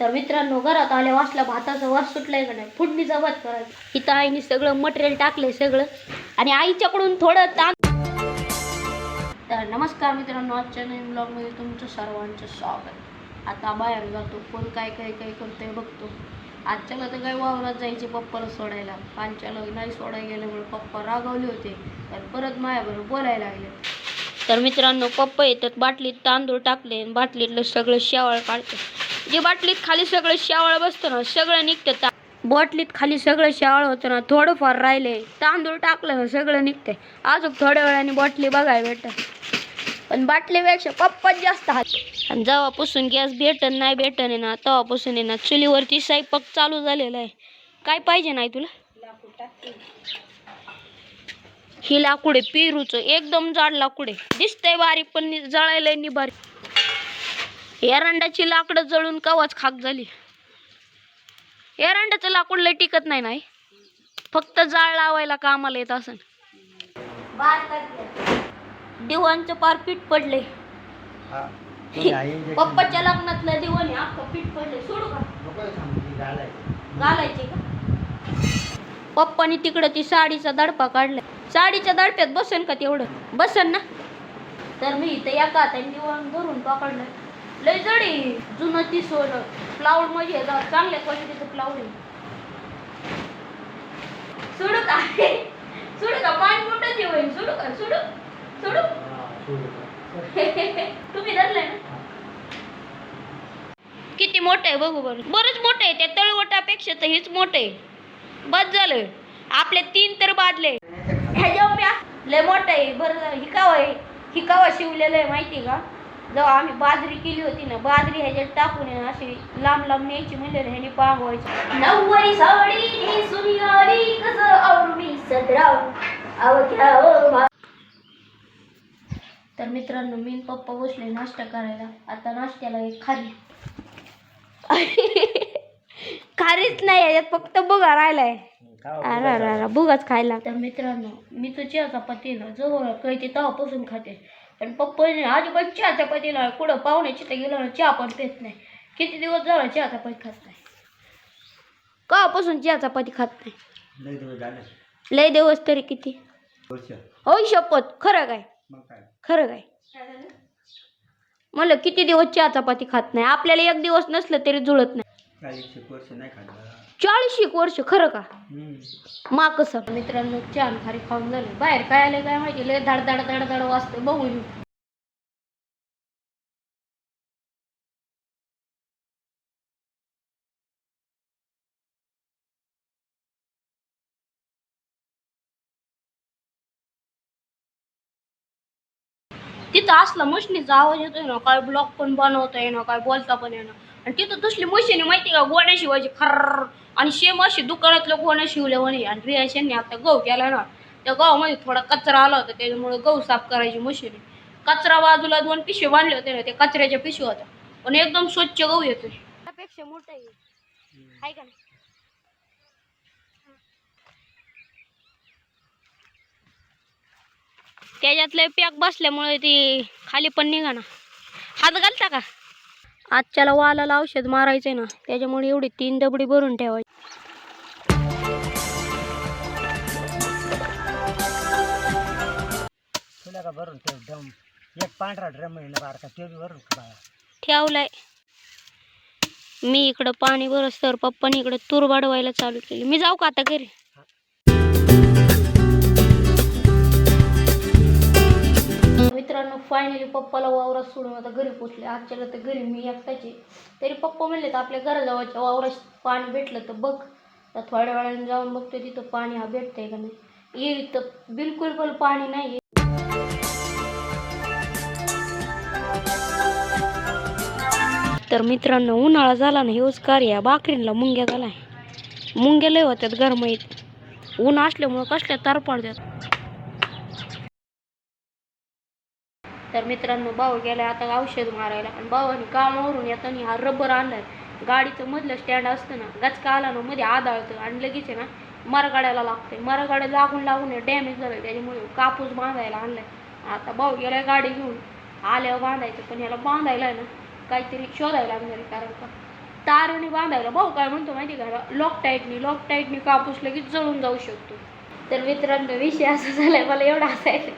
तर मित्रांनो, घरात आल्या वासला भाताचा वास सुटलाय का नाही, फोडणीचा भात करायचा. इथं आईने सगळं मटेरियल टाकलंय सगळं, आणि आईच्याकडून थोडं तर नमस्कार मित्रांनो, आजच्या नवीन ब्लॉगमध्ये तुमचं सर्वांचं स्वागत. आता बाहेर जातो, कोण काय काय काय करतोय बघतो. आजच्याला तर काय वावरात जायचे पप्पाला सोडायला, कालच्याला नाही सोडायला गेल्यामुळे पप्पा रागावले होते, तर परत माझ्याबरोबर बोलायला लागले. तर मित्रांनो, पप्पा येतात, बाटलीत तांदूळ टाकले, बाटलीतलं सगळं शेवाळ काढते. जे बाटलीत खाली सगळं शेवाळ बसतं ना, सगळं निघतं. बॉटलीत खाली सगळं शेवाळ होतं ना, थोडंफार राहिले, तांदूळ टाकलं ना सगळं निघतंय. अजून थोड्या वेळाने बॉटली बघायला भेटत, पण बाटलीपेक्षा पप्पाच जास्त हात. आणि जेव्हापासून गॅस भेटन नाही भेटन आहे ना, तेव्हापासून आहे ना चुलीवरती स्वयंपाक चालू झालेला आहे. काय पाहिजे नाही तुला? ही लाकूड आहे पेरूचं, एकदम जाड लाकूड आहे, दिसतंय बारीक पण जळायला निबारी. एरंडाची लाकडं जळून कवाच खाक झाली. एरंडाचं लाकूड लय टिकत नाही नाही, फक्त जाळ लावायला कामाला येत असं. दिवाणचं पार पीठ पडले. पप्पाच्या लग्नातलं दिवाण आहे, अख्खं पीठ पडले. सोडू का? घालायचे का? पप्पानी तिकडं ती साडीचा दडपा काढलाय. साडीच्या दडप्यात बसन का तेवढं? बसन ना. तर मी इथं एका हाताने दिवाण धरून पकडलं. लय जडी जुनं ती सोडं प्लाऊड म्हणजे चांगल्या क्वालिटीचं प्लाऊड आहे. सोडू का? सोडू का? पाणी मोठं जेवण. सोडू का? सोडू सोडू. तुम्ही धरलंय ना? किती मोठं आहे बघू बरं. बरंच मोठं आहे, त्या तळवटापेक्षा तर हेच मोठं आहे. बस झालं, आपले 3 तर बादले. लय मोठं आहे. बरं हिकावा शिवलेलं आहे माहिती का? जेव्हा आम्ही बाजरी केली होती ना, बाजरी ह्याच्यात टाकून अशी लांब लांब न्यायची म्हणले ह्याने पांगवायची. नऊवारी साडी सुनियारी कसं और मी सदराव अवघ्या. तर मित्रांनो, मी पप्पा बसले नाश्ता करायला. आता नाश्त्याला एक खारी खारीच नाही याच्यात, फक्त बुगा राहिलाय. अरे बुगाच खायला. तर मित्रांनो, मी तर चहा चपाती ना जवळ कळते तेव्हापासून खाते, पण पप्पाने अजिबात चहा चपातीला कुठं पाहुण्याची तर गेलो ना चहा पण पेत नाही. किती दिवस झाला चहा चपाती खात नाही, केव्हापासून चहा चपाती खात नाही. लय दिवस तरी किती? होय शपथ. खरं काय? खरं काय? मला किती दिवस चहा चपाती खात नाही. आपल्याला एक दिवस नसलं तरी जुळत नाही. 40 वर्ष. खरं का? मा कसं. मित्रांनो, चहा खारी खाऊन झाले. बाहेर काय आले काय माहिती, लय धड धड धड धड वाजते. बघून तिथं असला मशिनीचा आवाज येतोय ना, काय ब्लॉग पण बनवता येणार, काय बोलता पण येणार. आणि तिथं तसली मशीन माहिती का, गोण्या शिवायची खर्र, आणि सेम अशी दुकानातल्या गोण्या शिवल्या म्हणे. आणि रियाशांनी आता गहू केला ना, त्या गव्हामध्ये थोडा कचरा आला होता, त्याच्यामुळे गहू साफ करायची मशीन. कचरा बाजूला 2 पिशवे बांधले होते ना, त्या कचऱ्याच्या पिशव्या होत्या, पण एकदम स्वच्छ गहू येतोय. त्यापेक्षा मोठं आहे का नाही? त्याच्यातले पॅक बसल्यामुळे ती खाली पण निघा ना. हात घालता का? आजच्याला वालाला औषध मारायचंय ना, त्याच्यामुळे एवढी 3 डबडी भरून ठेवायची. भरून ठेव. एक पांढरा ड्रम बारका ते भरून ठेवलाय. मी इकडं पाणी भरस तर पप्पानी इकडे तूर वाढवायला चालू केली. मी जाऊ का आता घरी? मित्रांनो, फायनली पप्पाला वावरात सोडून आता घरी पोचले. आजच्याला तर घरी मी एकटाचे, तरी पप्पा म्हणले तर आपल्या घराजवळच्या वावरात पाणी भेटलं तर बघ. तर थोड्या वेळाने जाऊन बघतो तिथं पाणी हा भेटतंय का नाही. येईल तर बिलकुल पण पाणी नाही. तर मित्रांनो, उन्हाळा झाला ना, हेच कार्य बाकरींना मुंग्या झालाय. मुंग्या लय होत्यात गरमाईत, ऊन असल्यामुळं कसल्या तार पडतात. तर मित्रांनो, भाऊ गेलाय आता औषध मारायला, आणि भावाने कामावरून येताना हा रबर आणलाय. गाडीचं मधलं स्टँड असतं ना, गचका आला ना मध्ये आदळतं, आणि लगेच आहे ना मरगाड्याला लागतंय. मरगाड्या लागून डॅमेज झालं, त्याच्यामुळे कापूस बांधायला आणलाय. आता भाऊ गेलाय गाडी घेऊन, आल्यावर बांधायचं. पण ह्याला बांधायला आहे ना काहीतरी शोधायला लागणार आहे, कारण का तारेने बांधायला. भाऊ काय म्हणतो माहिती का, लॉक टाईटनी कापूस लगेच जळून जाऊ शकतो. तर मित्रांनो विषय असा झालाय, मला एवढा हसायचं.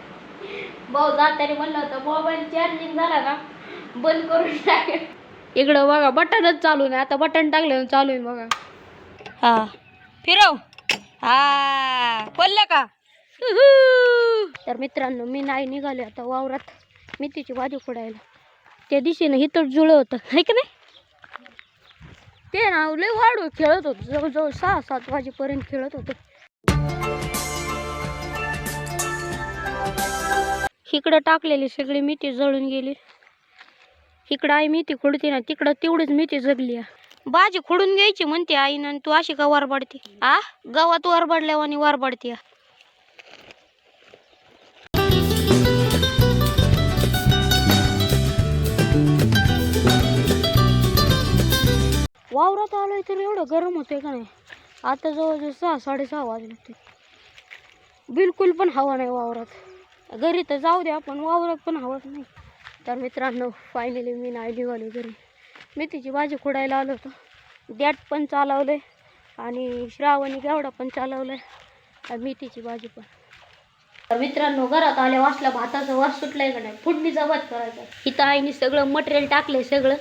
भाऊ जाताना म्हणलं होतं मोबाईल चार्जिंग झाला ना बंद करून टाक. इकडं बघा बटनच चालू नाही, आता बटन टाकलं चालू आहे बघा. हा फिरव. हा बोललं का. तर मित्रांनो मी नाही निघाले आता वावरात मेथीची भाजी फोडायला. त्या दिशेनं हिथं जुळं होतं आहे का नाही, ते ना लय वाढू खेळत होतं, जवळजवळ 6-7 वाजेपर्यंत खेळत होतं. इकडं टाकलेली सगळी मेथी जळून गेली. इकडं आई मेथी खोडते ना, तिकडं तेवढीच मेथी जगली. भाजी खोडून घ्यायची म्हणते आईनं, आणि तू अशी का वारबाडते. आ गावात वारबाडल्यावानी वारबाडते. वावरात आलोय तर एवढं गरम होतंय का नाही. आता जवळजवळ 6-6:30 वाजले ते, बिलकुल पण हवा नाही वावरात. घरी तर जाऊ द्या पण वावरात पण हवाच नाही. तर मित्रांनो फायनली मी नाही निघालो घरी. मेथीची भाजी खोडायला आलो होतो. दॅट पण चालवलंय आणि श्रावणी गेवडा पण चालवलंय आणि मेथीची भाजी पण. तर मित्रांनो घरात आल्या वासला भाताचा वास सुटलाय का नाही, फोडणीचा भात करायचा. इथं आईने सगळं मटेरियल टाकलंय सगळं,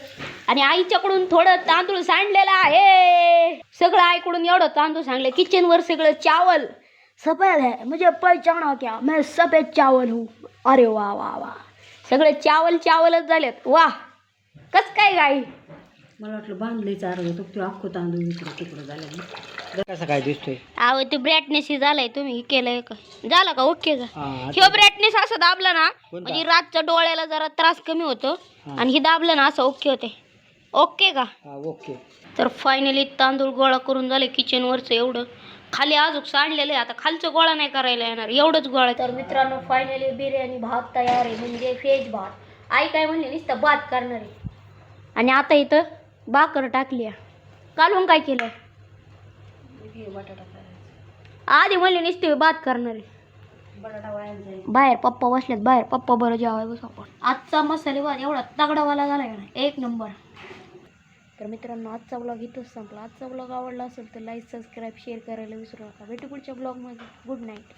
आणि आईच्याकडून थोडं तांदूळ सांडलेलं आहे. सगळं आईकडून एवढं तांदूळ सांडले. किचनवर सगळं चावल सफेद है, मुझे पहचाना क्या, मैं सफेद चावल हूँ. अरे वा वा वा, सगळे चावलच झालेत. वा कस काय गाई. मला वाटलं बांधले चारलं तर ते अख्खं तांदूळ इकडं तिकडं झालं. कसं काय दिसतोय. अहो ते ब्राईटनेस झालाय, तुम्ही केलंय का, झालं का ओके का. हा, ह्यो ब्राईटनेस असं दाबला ना म्हणजे रातच्या डोळ्याला जरा त्रास कमी होतो, आणि हे दाबलं ना असं ओके होते. ओके का. ओके. तर फायनली तांदूळ गोळा करून झाले किचनवरचं एवढं. खाली अजून सांडलेलं आहे, आता खालचं गोळा नाही करायला येणार, एवढंच गोळा. तर मित्रांनो फायनली बिर्याणी भात तयार आहे, म्हणजे व्हेज भात. आई काय म्हणली नुसतं भात करणार आहे, आणि आता इथं भाकर टाकली. कालून काय केलं, आधी म्हणले नुसते भात करणार आहे. बाहेर पप्पा बसलेत बाहेर, पप्पा बरं जेवाय बस आपण. आजचा मसाले भात एवढा तगडावाला झाला आहे ना, एक नंबर. तर मित्रांनो आजचा ब्लॉग इथंच संपला. आजचा ब्लॉग आवडला असेल तर लाईक सबस्क्राईब शेअर करायला विसरू नका. भेटू पुढच्या ब्लॉगमध्ये. Good night.